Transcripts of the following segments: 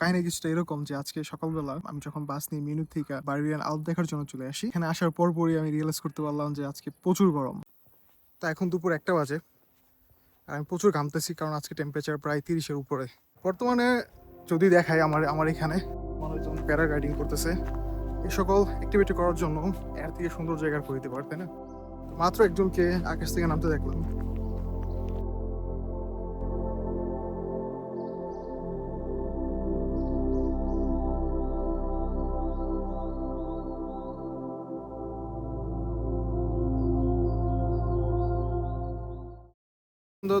কাহিনী কিছুটা এরকম যে আজকে সকালবেলা আমি যখন বাস নিয়ে মিউনিখ থেকে বারবিয়ান আল্প দেখার জন্য চলে আসি, এখানে আসার পরপরই আমি রিয়েলাইজ করতে পারলাম যে আজকে প্রচুর গরম। তা এখন দুপুর 1টা বাজে আর আমি প্রচুর ঘামতেছি, কারণ আজকে টেম্পারেচার প্রায় 30-এর উপরে। বর্তমানে যদি দেখাই আমার এখানে মানুষজন প্যারাগ্লাইডিং করতেছে। এই সকল অ্যাক্টিভিটি করার জন্য এর থেকে সুন্দর জায়গার করে দিতে পারতে না। মাত্র একজনকে আকাশ থেকে নামতে দেখলাম।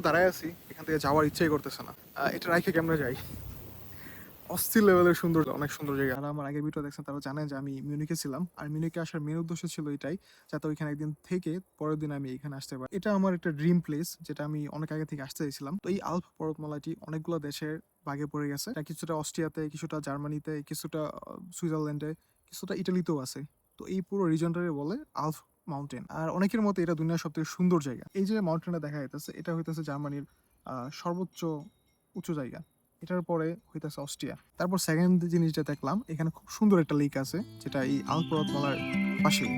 দাঁড়ায় আছি, এখান থেকে যাওয়ার ইচ্ছাই করতেছে না। এটা রাইখে কেমনে যাই? অস্থির লেভেলের সুন্দর, অনেক সুন্দর জায়গা। যারা আমার আগের ভিডিও দেখছেন তারা জানেন যে আমি মিউনিকে ছিলাম, আর মিউনিকে আসার মেন উদ্দেশ্য ছিল এটাই, যাতে ওইখানে একদিন থেকে পরের দিন আমি এখানে আসতে পারি। এটা আমার একটা ড্রিম প্লেস, যেটা আমি অনেক আগে থেকে আসতে চাইছিলাম। তো এই আল্প পর্বতমালাটি অনেকগুলো দেশের ভাগে পড়ে গেছে। এটা কিছুটা অস্ট্রিয়াতে, কিছুটা জার্মানিতে, কিছুটা সুইজারল্যান্ডে, কিছুটা ইটালিতেও আছে। তো এই পুরো রিজনটারে বলে আল্প মাউন্টেন। আর অনেকের মতে এটা দুনিয়ার সবথেকে সুন্দর জায়গা। এই যে মাউন্টেনটা দেখা যাইতেছে, এটা হইতেছে জার্মানির সর্বোচ্চ উঁচু জায়গা। এটার পরে হইতেছে অস্ট্রিয়া। তারপর সেকেন্ড জিনিসটা দেখলাম, এখানে খুব সুন্দর একটা লেক আছে, যেটা এই আল্প পর্বতমালার পাশেই।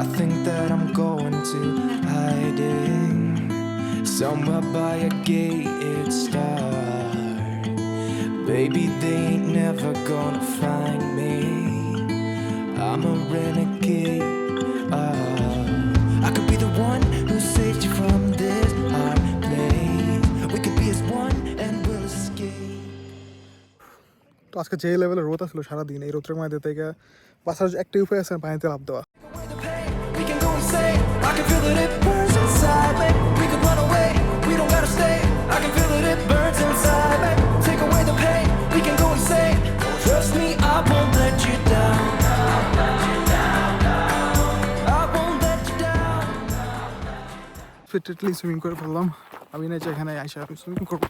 I think that I'm going to hiding somewhere by a gated star. Baby, they ain't never gonna find me. I'm a renegade. I could be the one who saved you from this hard place. We could be as one and we'll escape. তো আজকে যে লেভেলের রোদ আসলো সারাদিন, এই রোদের মধ্যে থেকে বাঁচার একটাই উপায় আছে, পানিতে লাফ দেওয়া। Away the pain, we can go insane. I can feel that it burns inside me. We could run away, we don't gotta stay. I can feel that it burns inside me. Take away the pain, we can go insane. Trust me, I won't let you down. I won't let you down. Fitly swimming করে ফেললাম। আমি না যে এখানে আইসা swimming করবো,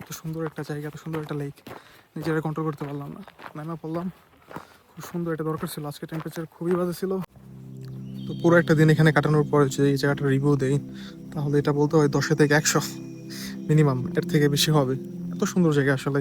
এত সুন্দর একটা জায়গা, এত সুন্দর একটা লেক, নিজেরা কন্ট্রোল করতে পারলাম না, নামা পড়লাম। খুব সুন্দর একটা দরকার ছিল, আজকে টেম্পারেচার খুবই বাজে ছিল। তো পুরো একটা দিন এখানে কাটানোর পরে যে এই জায়গাটা রিভিউ দেই, তাহলে এটা বলতে হয় 10 থেকে 100 মিনিমাম, এর থেকে বেশি হবে। এত সুন্দর জায়গা আসলে।